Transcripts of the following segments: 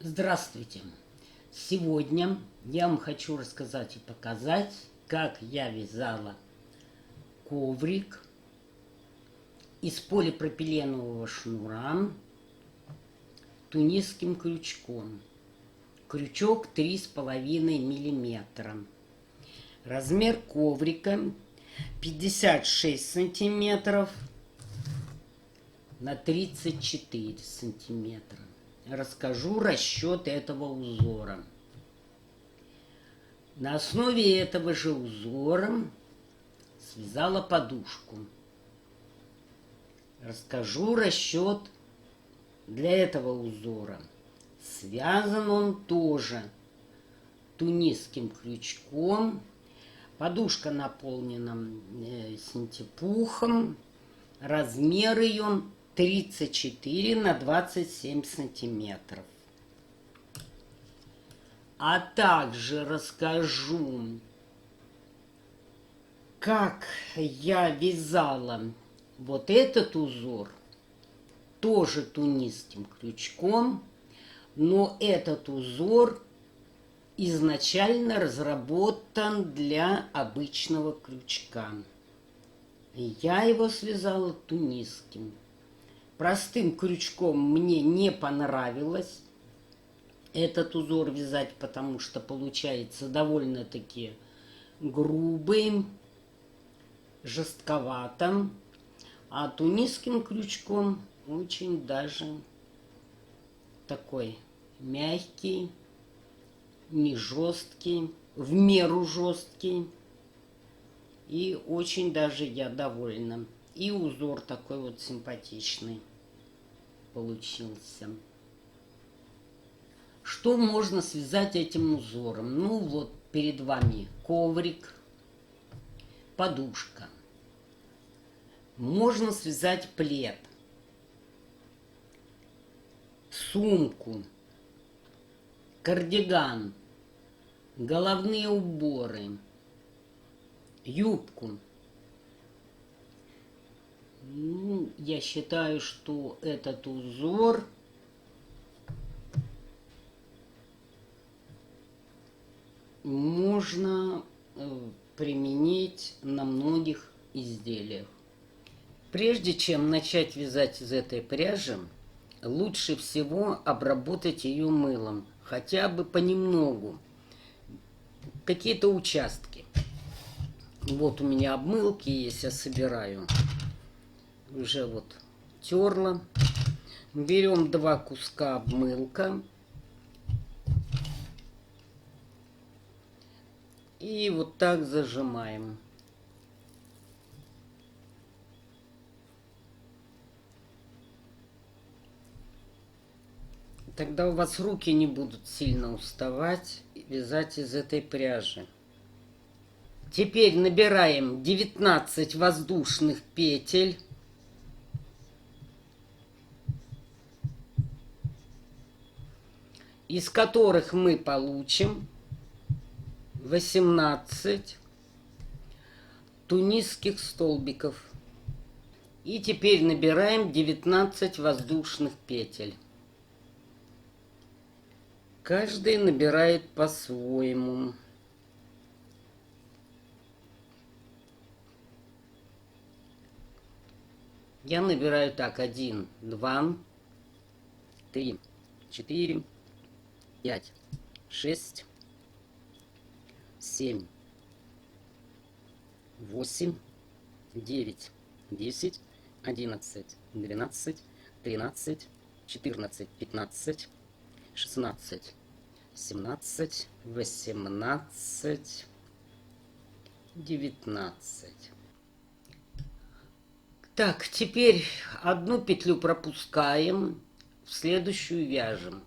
Здравствуйте! Сегодня я вам хочу рассказать и показать, как я вязала коврик из полипропиленового шнура тунисским крючком. Крючок 3,5 мм. Размер коврика 56 сантиметров на 34 сантиметра. Расскажу расчет этого узора. На основе этого же узора связала подушку. Расскажу расчет для этого узора. Связан он тоже тунисским крючком. Подушка наполнена синтепухом. Размер ее 34 на 27 сантиметров. А также расскажу, как я вязала вот этот узор, тоже тунисским крючком, но этот узор изначально разработан для обычного крючка. Я его связала тунисским. Простым крючком мне не понравилось этот узор вязать, потому что получается довольно-таки грубый, жестковато. А тунисским крючком очень даже такой мягкий, не жесткий, в меру жесткий. И очень даже я довольна. И узор такой вот симпатичный получился. Что можно связать этим узором? Ну вот перед вами коврик, подушка. Можно связать плед, сумку, кардиган, головные уборы, юбку. Ну, я считаю, что этот узор можно применить на многих изделиях. Прежде чем начать вязать из этой пряжи, лучше всего обработать ее мылом, хотя бы понемногу, какие-то участки. Вот у меня обмылки есть, я собираю. Уже вот терла. Берем 2 куска обмылка. И вот так зажимаем. Тогда у вас руки не будут сильно уставать вязать из этой пряжи. Теперь набираем 19 воздушных петель. Из которых мы получим 18 тунисских столбиков. И теперь набираем 19 воздушных петель. Каждый набирает по-своему. Я набираю так: 1, 2, 3, 4, 5, 6, 7, 8, 9, 10, 11, 12, 13, 14, 15, 16, 17, 18, 19. Так, теперь одну петлю пропускаем, в следующую вяжем.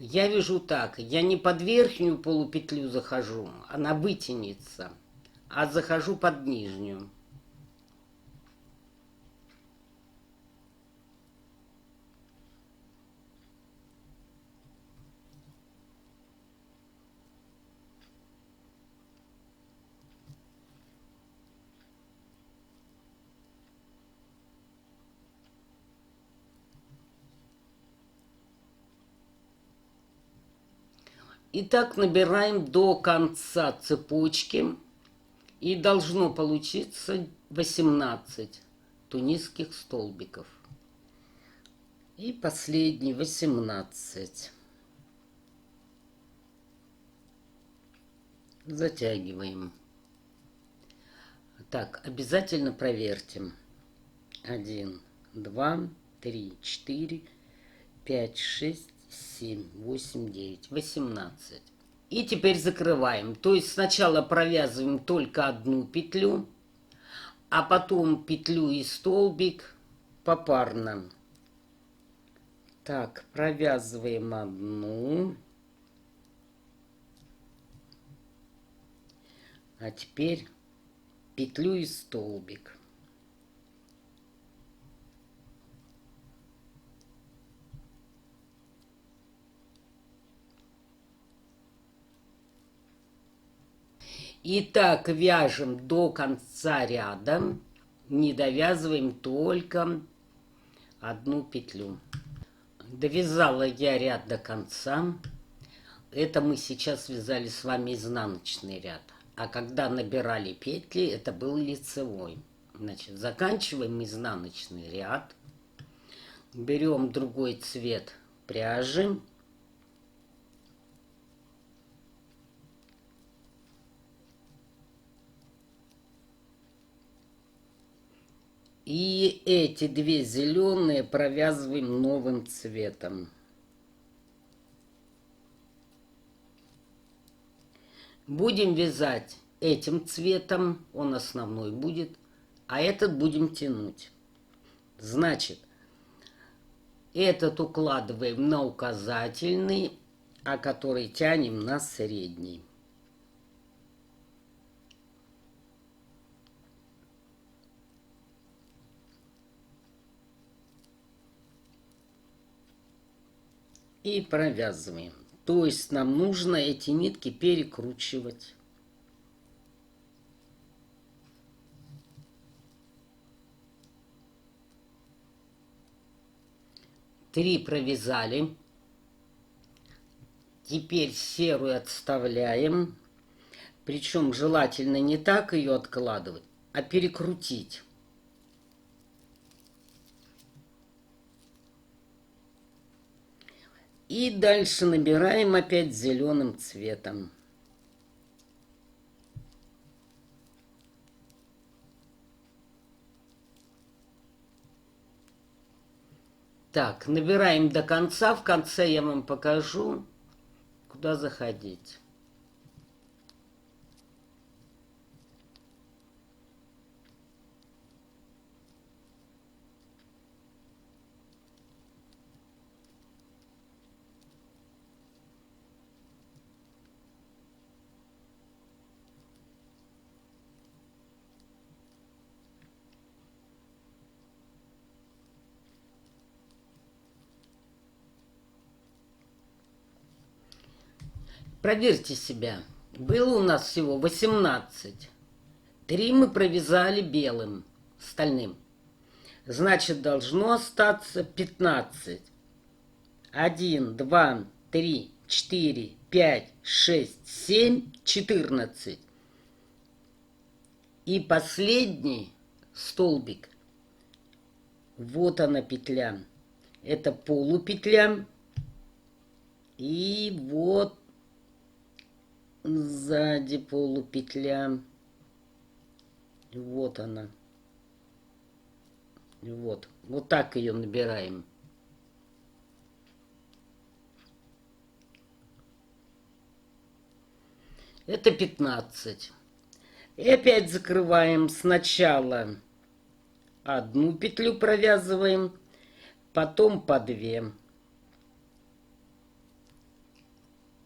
Я вяжу так: я не под верхнюю полупетлю захожу, она вытянется, а захожу под нижнюю. И так набираем до конца цепочки. И должно получиться 18 тунисских столбиков. И последний 18. Затягиваем. Так, обязательно проверьте. 1, 2, 3, 4, 5, 6, 7, 8, 9, 18. И теперь закрываем. То есть сначала провязываем только одну петлю, а потом петлю и столбик попарно. Так, провязываем одну. А теперь петлю и столбик. И так вяжем до конца ряда, не довязываем только одну петлю. Довязала я ряд до конца. Это мы сейчас вязали с вами изнаночный ряд. А когда набирали петли, это был лицевой. Значит, заканчиваем изнаночный ряд. Берем другой цвет пряжи. И эти две зеленые провязываем новым цветом. Будем вязать этим цветом, он основной будет, а этот будем тянуть. Значит, этот укладываем на указательный, а который тянем на средний. И провязываем. То есть нам нужно эти нитки перекручивать. Три провязали. Теперь серую отставляем. Причем желательно не так ее откладывать, а перекрутить. И дальше набираем опять зеленым цветом. Так, набираем до конца. В конце я вам покажу, куда заходить. Проверьте себя. Было у нас всего 18. 3 мы провязали белым, стальным. Значит, должно остаться 15. 1, 2, 3, 4, 5, 6, 7, 14. И последний столбик. Вот она петля. Это полупетля. И вот сзади полупетля. Вот она. Вот. Вот так ее набираем. Это 15. И опять закрываем. Сначала одну петлю провязываем, потом по 2.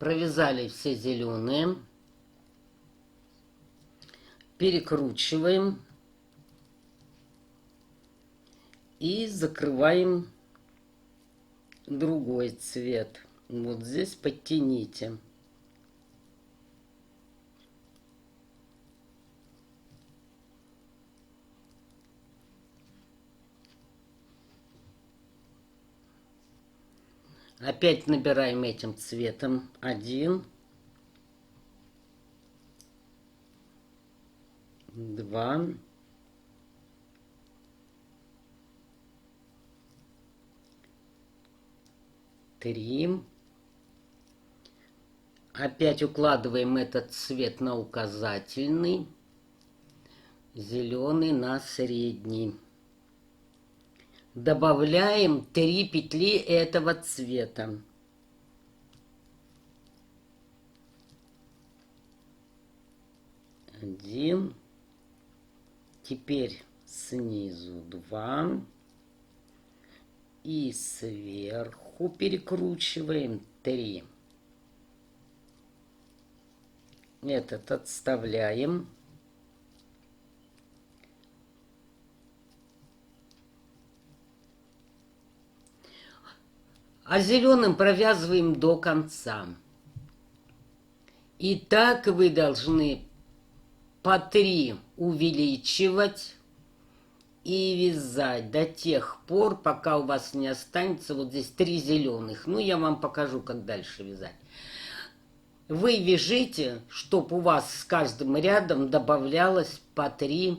Провязали все зеленые. Перекручиваем. И закрываем другой цвет. Вот здесь подтяните. Опять набираем этим цветом 1, 2, 3. Опять укладываем этот цвет на указательный, зеленый на средний. Добавляем 3 петли этого цвета. 1. Теперь снизу 2. И сверху перекручиваем 3. Этот отставляем. А зеленым провязываем до конца. И так вы должны по 3 увеличивать и вязать до тех пор, пока у вас не останется вот здесь 3 зеленых. Ну, я вам покажу, как дальше вязать. Вы вяжите, чтобы у вас с каждым рядом добавлялось по 3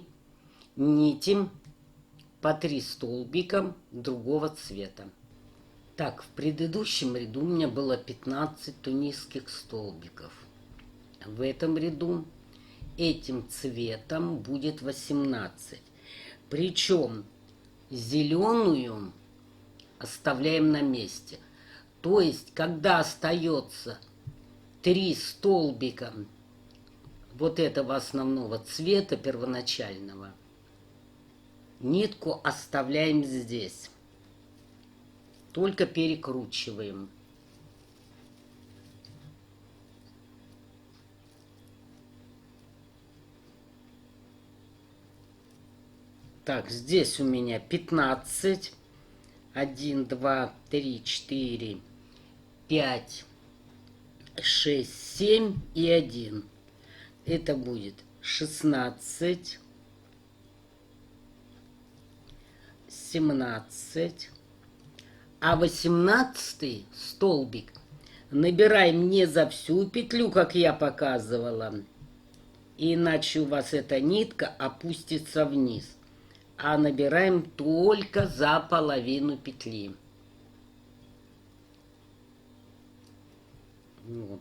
нити, по 3 столбика другого цвета. Так, в предыдущем ряду у меня было 15 тунисских столбиков. В этом ряду этим цветом будет 18. Причем зеленую оставляем на месте. То есть, когда остается 3 столбика вот этого основного цвета первоначального, нитку оставляем здесь. Только перекручиваем. Так, здесь у меня 15. 1, 2, 3, 4, 5, 6, 7 и 1. Это будет 16, 17. А 18 столбик набираем не за всю петлю, как я показывала, иначе у вас эта нитка опустится вниз. А набираем только за половину петли. Вот.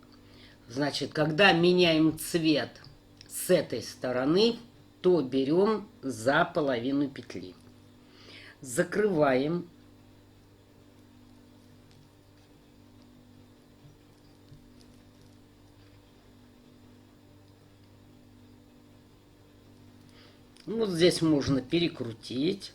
Значит, когда меняем цвет с этой стороны, то берем за половину петли. Закрываем. Вот здесь можно перекрутить.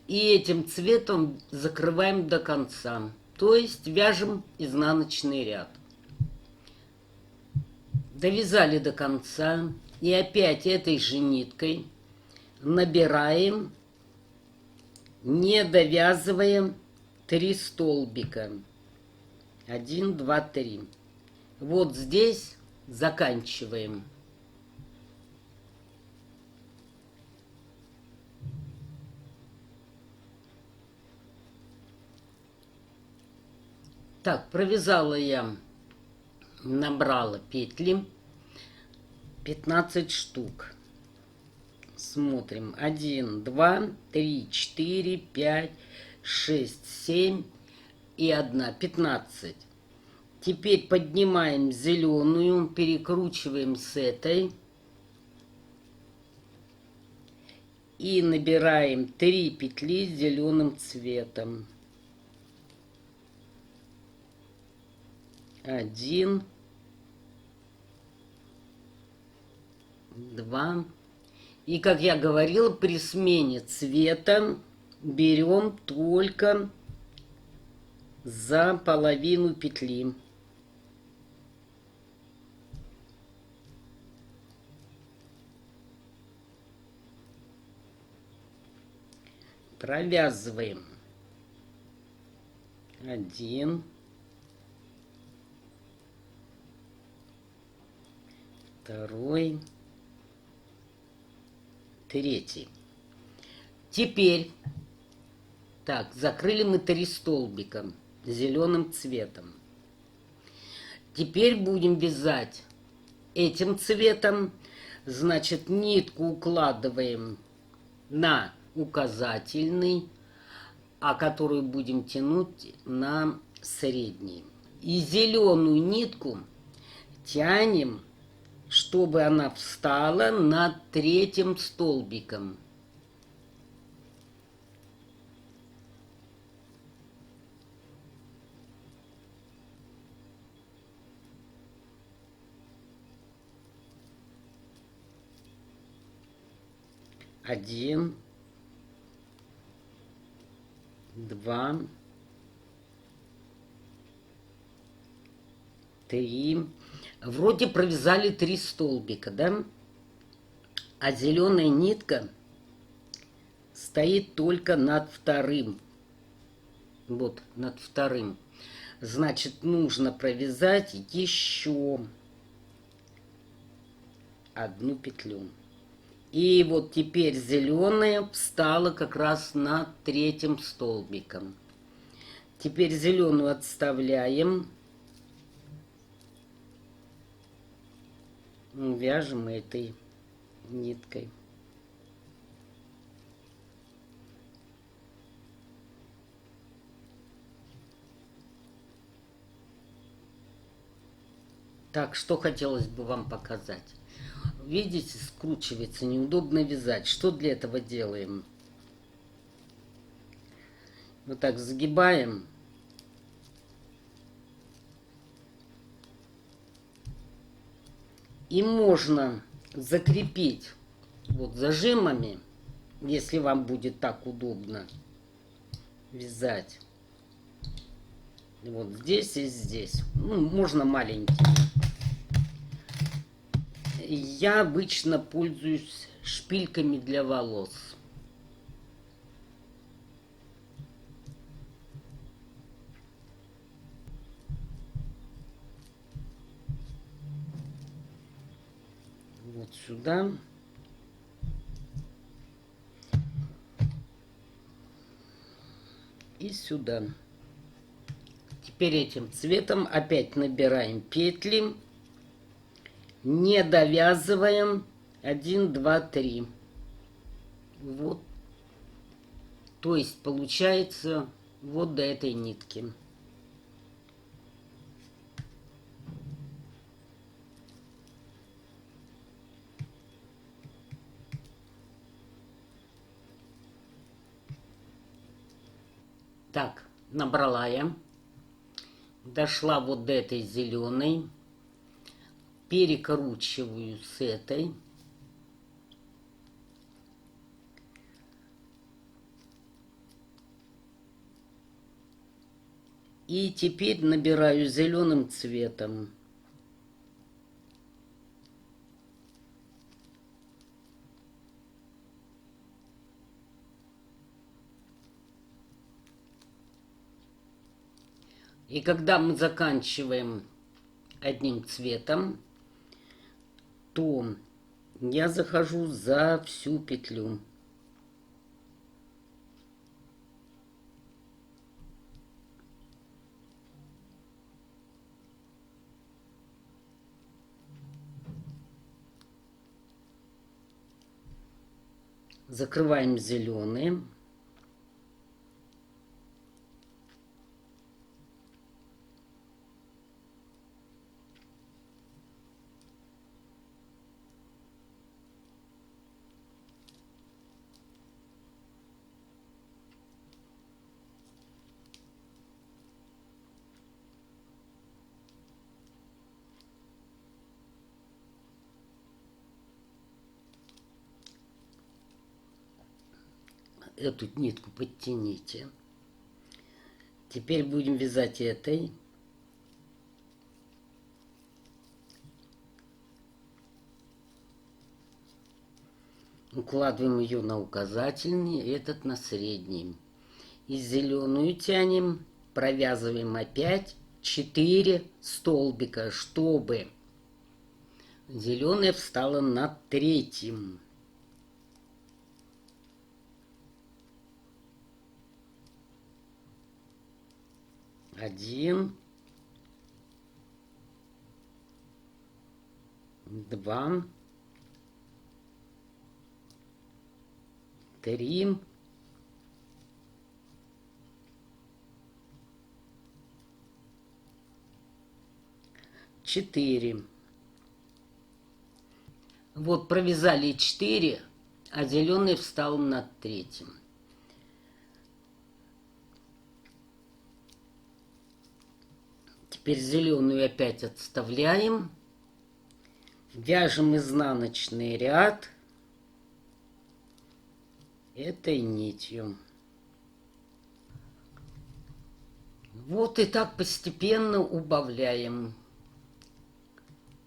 И этим цветом закрываем до конца. То есть вяжем изнаночный ряд. Довязали до конца. И опять этой же ниткой набираем, не довязываем 3 столбика. 1, 2, 3. Вот здесь заканчиваем. Так, провязала я, набрала петли 15 штук. Смотрим. 1, 2, 3, 4, 5, 6, 7 и 1. 15. Теперь поднимаем зеленую, перекручиваем с этой. И набираем 3 петли с зеленым цветом. 1, 2. И, как я говорила, при смене цвета берем только за половину петли. Провязываем 1, 2, 3. Теперь, так, закрыли мы 3 столбика. зеленым цветом. Теперь будем вязать этим цветом. Значит, нитку укладываем на указательный, а которую будем тянуть на средний. И зеленую нитку тянем, чтобы она встала над третьим столбиком. Один, два, три. Вроде провязали 3 столбика, да? А зеленая нитка стоит только над вторым. Вот, над вторым. Значит, нужно провязать еще одну петлю. И вот теперь зеленая встала как раз над третьим столбиком. Теперь зеленую отставляем. Вяжем этой ниткой. Так, что хотелось бы вам показать. Видите, скручивается, неудобно вязать. Что для этого делаем? Вот так загибаем. И можно закрепить вот зажимами, если вам будет так удобно вязать. Вот здесь и здесь. Ну, можно маленькие. Я обычно пользуюсь шпильками для волос. Вот сюда. И сюда. Теперь этим цветом опять набираем петли. Не довязываем. 1, 2, 3. Вот. То есть получается вот до этой нитки. Так, набрала я. Дошла вот до этой зеленой. Перекручиваю с этой. И теперь набираю зеленым цветом. И когда мы заканчиваем одним цветом, то я захожу за всю петлю. Закрываем зеленые. Эту нитку подтяните. Теперь будем вязать этой. Укладываем ее на указательный, этот на средний. И зеленую тянем, провязываем опять 4 столбика, чтобы зеленая встала над третьим. 1, 2, 3, 4. Вот провязали 4, а зеленый встал над третьим. Теперь зеленую опять отставляем. Вяжем изнаночный ряд этой нитью. Вот и так постепенно убавляем.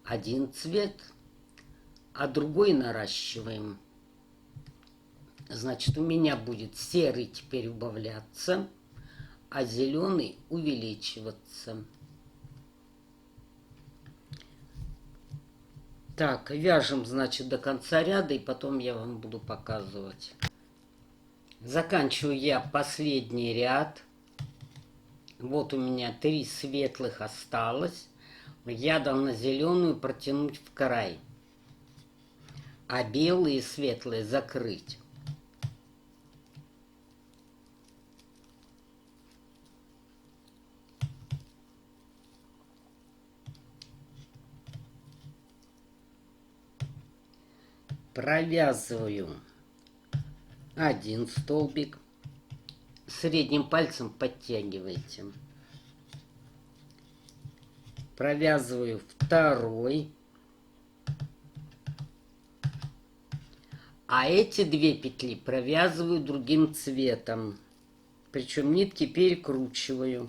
Один цвет, а другой наращиваем. Значит, у меня будет серый теперь убавляться, а зеленый увеличиваться. Так, вяжем, значит, до конца ряда, и потом я вам буду показывать. Заканчиваю я последний ряд. Вот у меня 3 светлых осталось. Я дал на зеленую протянуть в край, а белые и светлые закрыть. Провязываю один столбик, средним пальцем подтягиваете. Провязываю второй, а эти 2 петли провязываю другим цветом, причем нитки перекручиваю.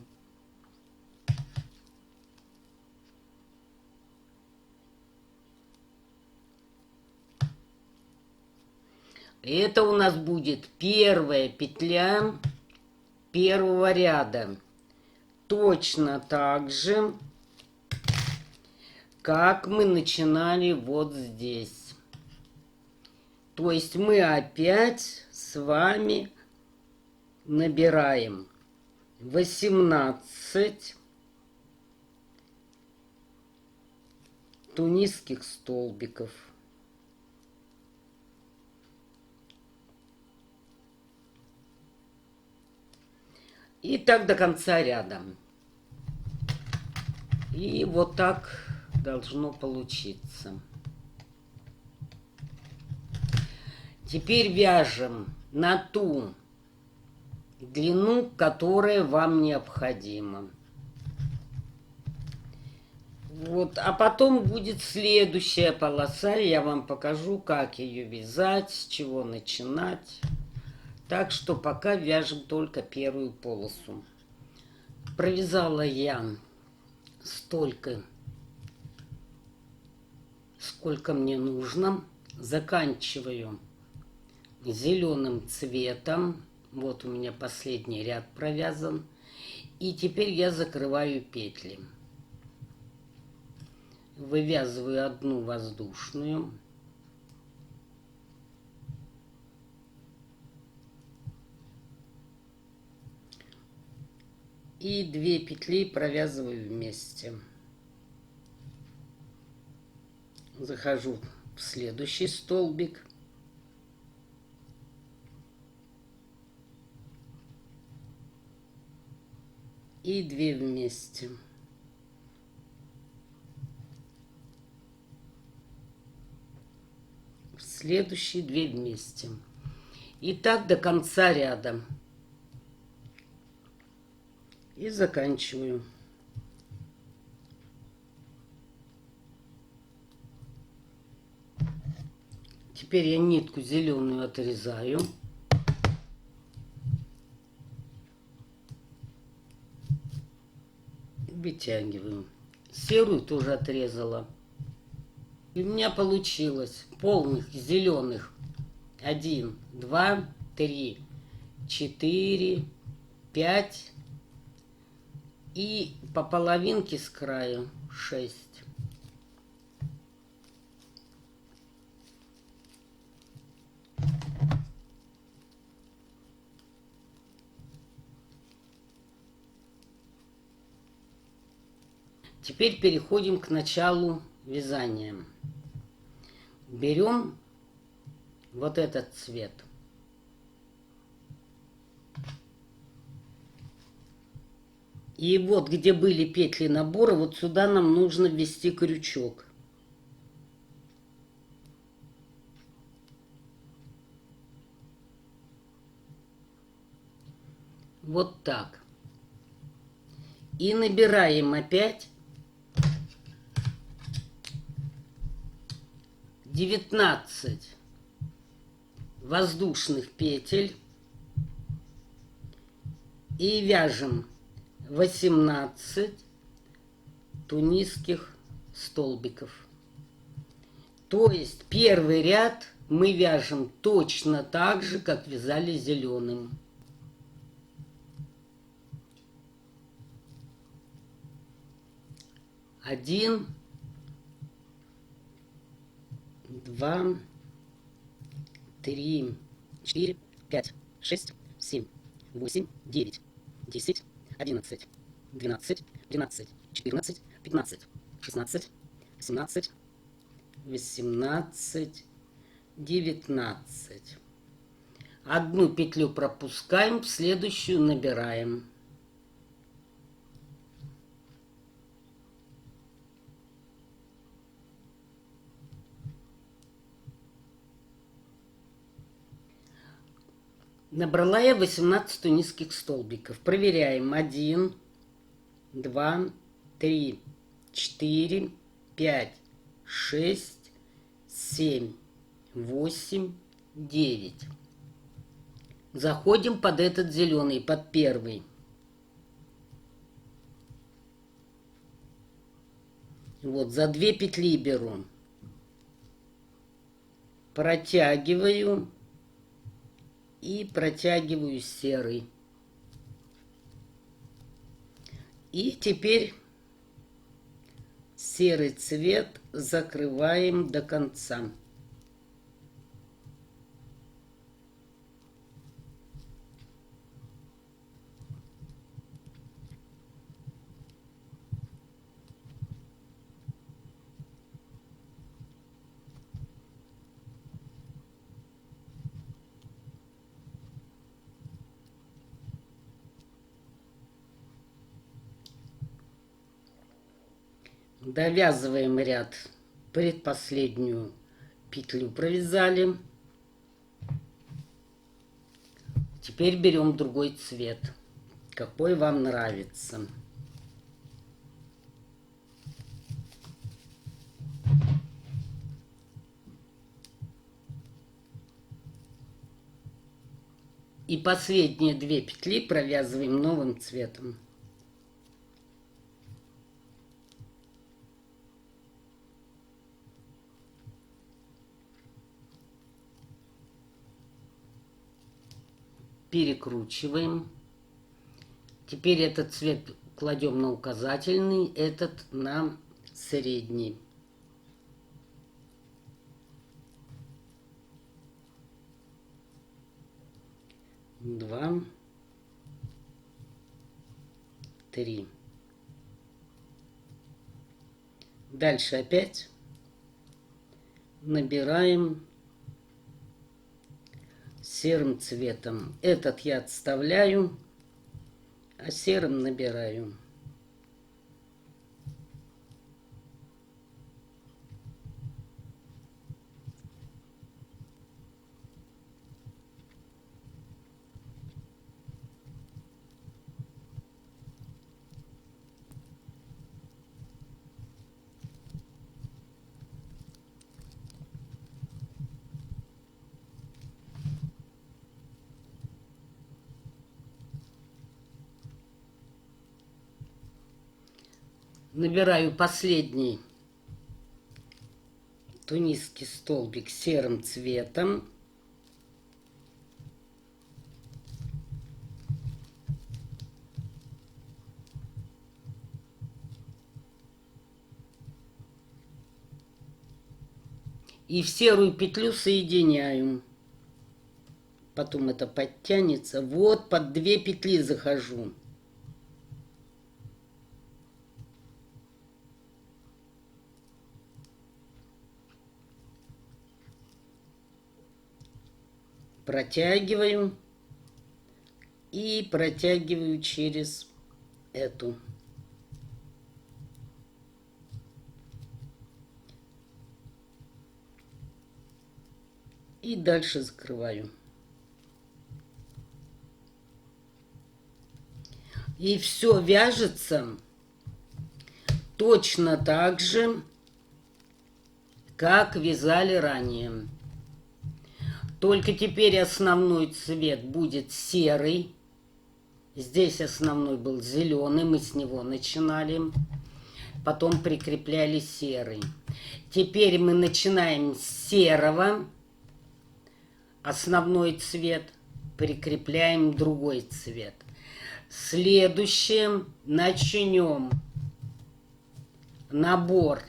Это у нас будет первая петля первого ряда. Точно так же, как мы начинали вот здесь. То есть мы опять с вами набираем 18 тунисских столбиков. И так до конца ряда. И вот так должно получиться. Теперь вяжем на ту длину, которая вам необходима. Вот, а потом будет следующая полоса, я вам покажу, как ее вязать, с чего начинать. Так что пока вяжем только первую полосу. Провязала я столько, сколько мне нужно. Заканчиваю зеленым цветом. Вот у меня последний ряд провязан. И теперь я закрываю петли. Вывязываю одну воздушную. И 2 петли провязываю вместе. Захожу в следующий столбик. И 2 вместе. В следующий 2 вместе. И так до конца ряда. И заканчиваю. Теперь я нитку зеленую отрезаю. Вытягиваю. Серую тоже отрезала. И у меня получилось полных зеленых 1, 2, 3, 4, 5 и по половинке с краю 6. Теперь переходим к началу вязания. Берем вот этот цвет. И вот где были петли набора, вот сюда нам нужно ввести крючок. Вот так. И набираем опять 19 воздушных петель и вяжем 18 тунисских столбиков. То есть первый ряд мы вяжем точно так же, как вязали зеленым. Один, два, три, 4, 5, 6, 7, 8, 9, 10, 11, 12, 13, 14, 15, 16, 17, 18, 19. Одну петлю пропускаем, в следующую набираем. Набрала я 18 тунисских столбиков. Проверяем. 1, 2, 3, 4, 5, 6, 7, 8, 9. Заходим под этот зеленый, под первый. Вот, за 2 петли беру. Протягиваю. И протягиваю серый. И теперь серый цвет закрываем до конца. Довязываем ряд, предпоследнюю петлю провязали. Теперь берем другой цвет, какой вам нравится. И последние 2 петли провязываем новым цветом. Перекручиваем. Теперь этот цвет кладем на указательный, этот на средний. Два, 3. Дальше опять набираем серым цветом. Этот я отставляю, а серым набираю. Набираю последний тунисский столбик серым цветом. И в серую петлю соединяю. Потом это подтянется. Вот под 2 петли захожу. Протягиваю и протягиваю через эту. И дальше закрываю. И все вяжется точно так же, как вязали ранее. Только теперь основной цвет будет серый. Здесь основной был зеленый, мы с него начинали. Потом прикрепляли серый. Теперь мы начинаем с серого. Основной цвет. Прикрепляем другой цвет. Следующее начнем набор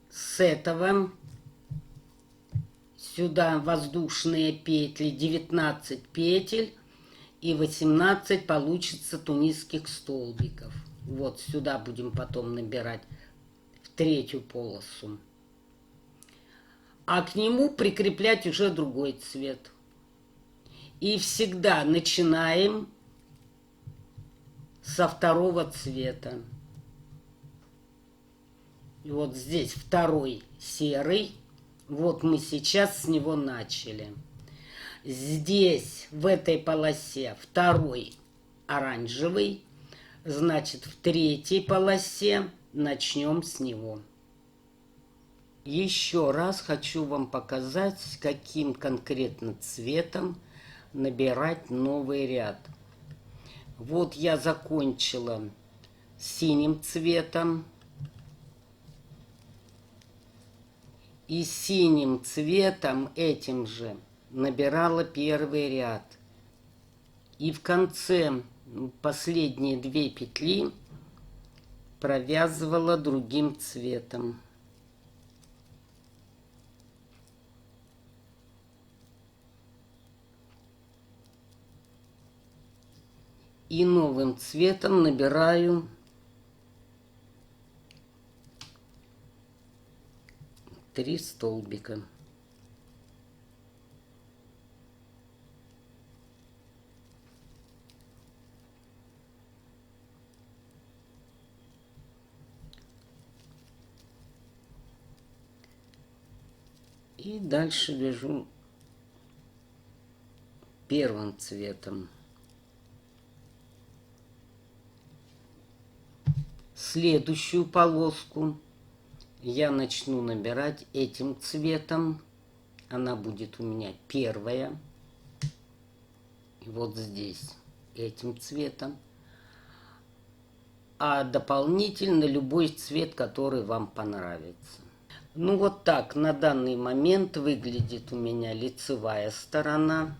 с этого. Сюда воздушные петли, 19 петель и 18 получится тунисских столбиков. Вот сюда будем потом набирать в третью полосу. А к нему прикреплять уже другой цвет. И всегда начинаем со второго цвета. И вот здесь второй серый. Вот мы сейчас с него начали. Здесь, в этой полосе, второй оранжевый. Значит, в третьей полосе начнем с него. Еще раз хочу вам показать, с каким конкретно цветом набирать новый ряд. Вот я закончила синим цветом. И синим цветом этим же набирала первый ряд. И в конце последние 2 петли провязывала другим цветом. И новым цветом набираю три столбика. И дальше вяжу первым цветом. Следующую полоску я начну набирать этим цветом. Она будет у меня первая. И вот здесь этим цветом. А дополнительно любой цвет, который вам понравится. Ну вот так на данный момент выглядит у меня лицевая сторона.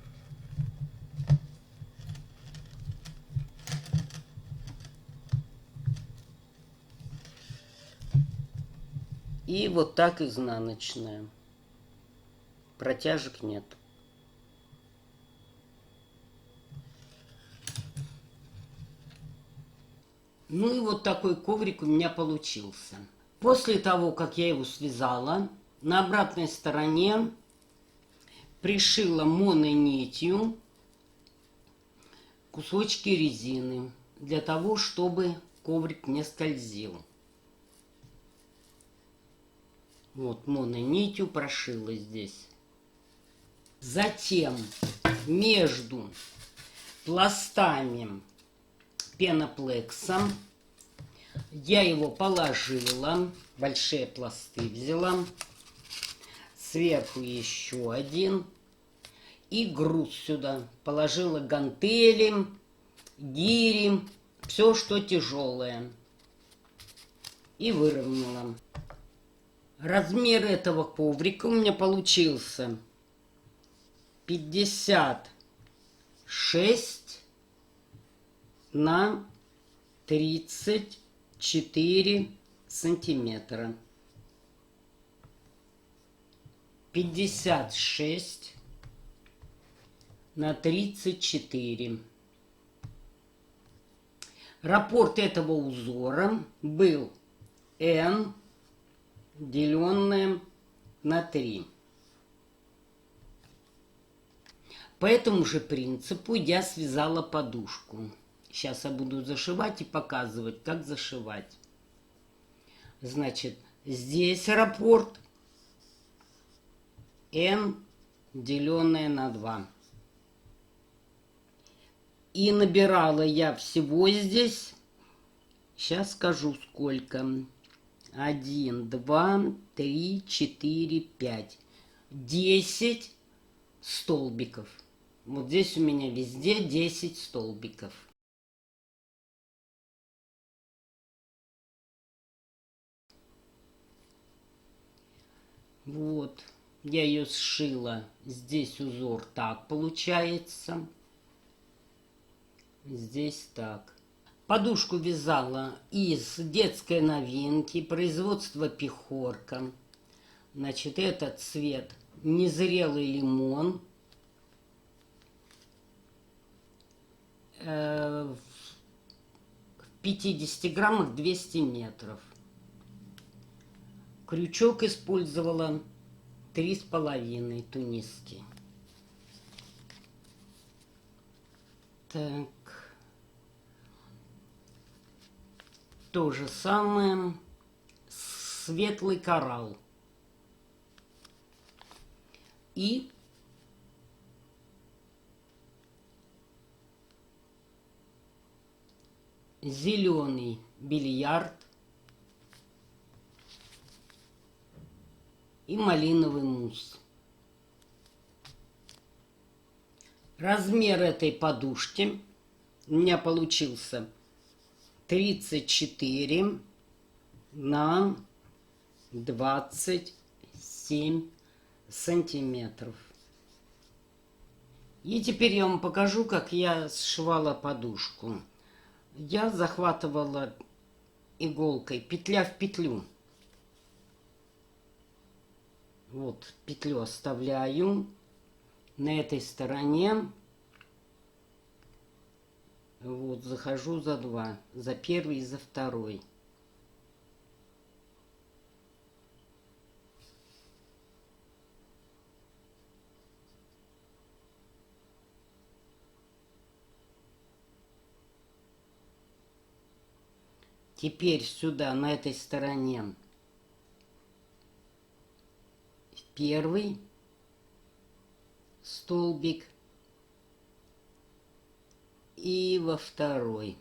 И вот так изнаночная. Протяжек нет. Ну и вот такой коврик у меня получился. После того, как я его связала, на обратной стороне пришила мононитью кусочки резины, для того, чтобы коврик не скользил. Вот мононитью прошила здесь. Затем между пластами пеноплексом я его положила, большие пласты взяла, сверху еще один и груз сюда. Положила гантели, гири, все, что тяжелое. И выровняла. Размер этого коврика у меня получился 56 на 34 сантиметра. 56 на 34. Раппорт этого узора был N, деленное на 3. По этому же принципу я связала подушку. Сейчас я буду зашивать и показывать, как зашивать. Значит, здесь раппорт n деленное на 2. И набирала я всего здесь, сейчас скажу сколько. 1, 2, 3, 4, 5. 10 столбиков. Вот здесь у меня везде 10 столбиков. Вот, я ее сшила. Здесь узор так получается. Здесь так. Подушку вязала из детской новинки производства Пехорка. Значит, этот цвет незрелый лимон. В 50 граммах 200 метров. Крючок использовала 3,5 тунисский. Так. То же самое. Светлый коралл. И зеленый бильярд. И малиновый мусс. Размер этой подушки у меня получился 34 на 27 сантиметров. И теперь я вам покажу, как я сшивала подушку. Я захватывала иголкой петля в петлю. Вот петлю оставляю на этой стороне. Вот захожу за 2, за первый и за второй. Теперь сюда, на этой стороне, первый столбик и во второй.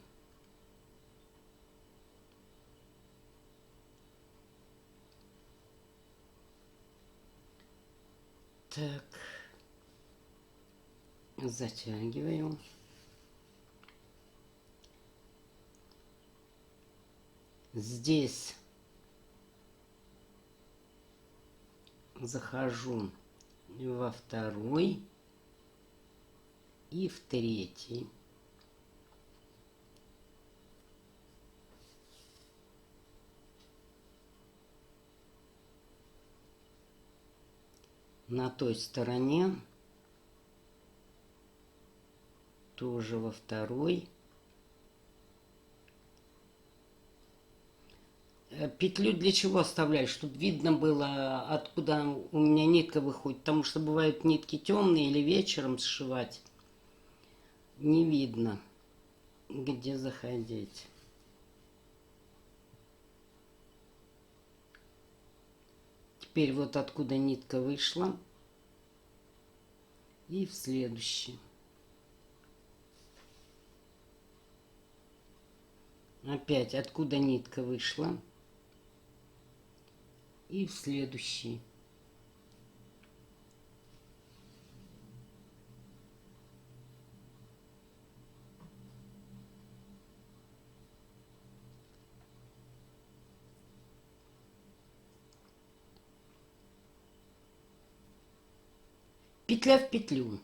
Так, затягиваю. Здесь захожу во второй и в третий. На той стороне тоже во второй. Петлю для чего оставляю? Чтобы видно было, откуда у меня нитка выходит. Потому что бывают нитки темные или вечером сшивать. Не видно, где заходить. Теперь вот откуда нитка вышла. И в следующий. Опять откуда нитка вышла. И в следующий. Петля в петлю.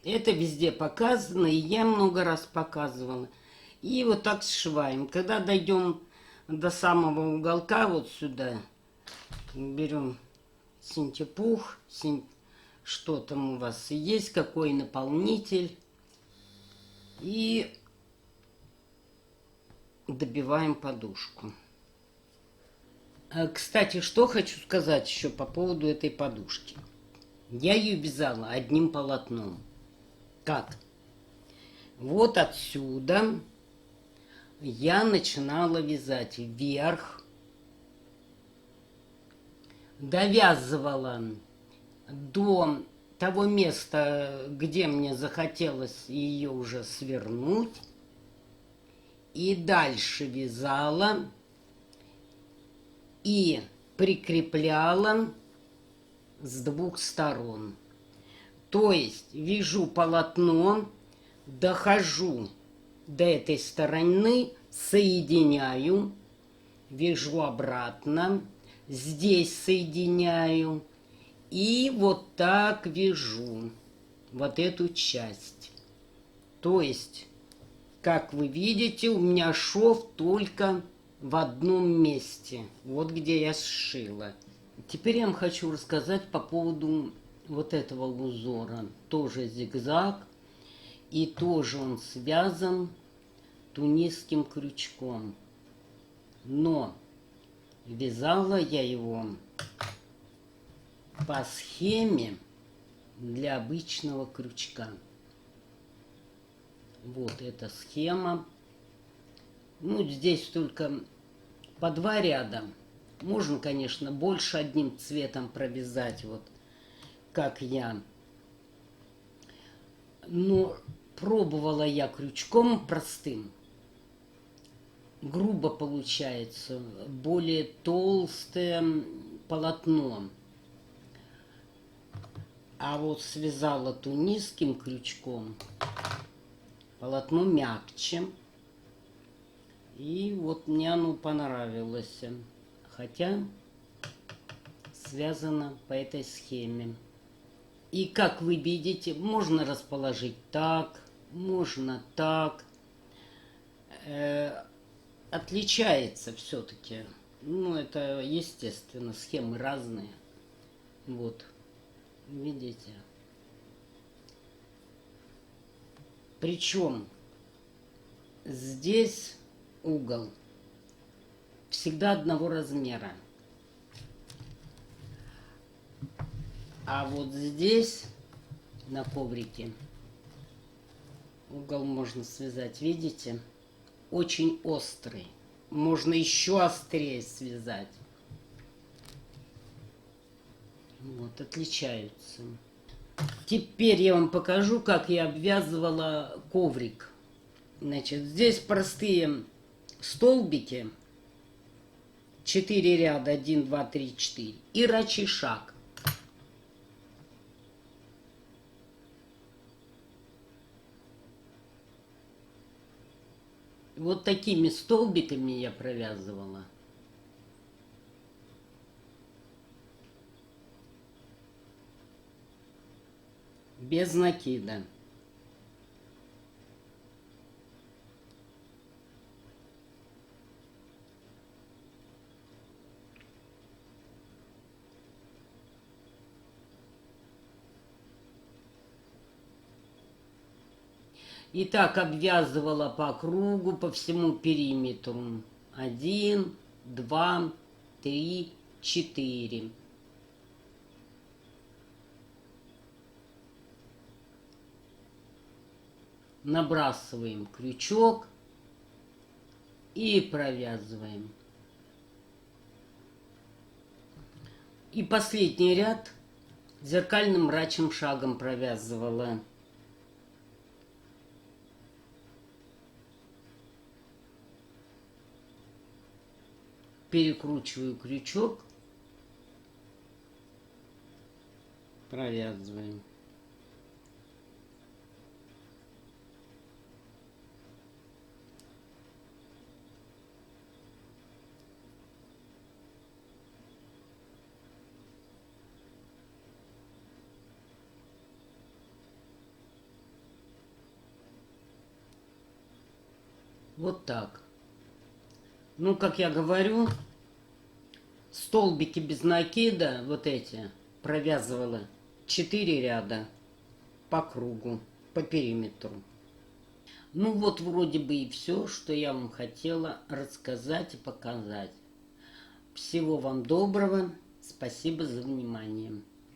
Это везде показано, и я много раз показывала. И вот так сшиваем. Когда дойдем до самого уголка, вот сюда, берем синтепух, что там у вас есть, какой наполнитель, и добиваем подушку. Кстати, что хочу сказать еще по поводу этой подушки. Я ее вязала одним полотном. Как? Вот отсюда я начинала вязать вверх, довязывала до того места, где мне захотелось ее уже свернуть, и дальше вязала и прикрепляла с двух сторон. То есть вяжу полотно, дохожу до этой стороны, соединяю, вяжу обратно, здесь соединяю и вот так вяжу вот эту часть. То есть, как вы видите, у меня шов только в одном месте, вот где я сшила. Теперь я вам хочу рассказать по поводу вот этого узора. Тоже зигзаг, и тоже он связан тунисским крючком. Но вязала я его по схеме для обычного крючка. Вот эта схема. Ну, здесь только по 2 ряда. Можно, конечно, больше одним цветом провязать, вот как я. Но пробовала я крючком простым. Грубо получается, более толстое полотно. А вот связала тунисским крючком, полотно мягче. И вот мне оно понравилось. Хотя связано по этой схеме. И как вы видите, можно расположить так, можно так. Отличается все-таки. Ну, это естественно, схемы разные. Вот, видите. Причем здесь угол всегда одного размера. А вот здесь, на коврике, угол можно связать, видите? Очень острый. Можно еще острее связать. Вот, отличаются. Теперь я вам покажу, как я обвязывала коврик. Значит, здесь простые столбики. 4 ряда, 1, 2, 3, 4. И рачишак. Вот такими столбиками я провязывала. Без накида. И так обвязывала по кругу, по всему периметру. 1, 2, 3, 4. Набрасываем крючок и провязываем. И последний ряд зеркальным рачьим шагом провязывала. Перекручиваю крючок, провязываем. Вот так. Ну, как я говорю, столбики без накида, вот эти, провязывала 4 ряда по кругу, по периметру. Ну, вот вроде бы и все, что я вам хотела рассказать и показать. Всего вам доброго. Спасибо за внимание.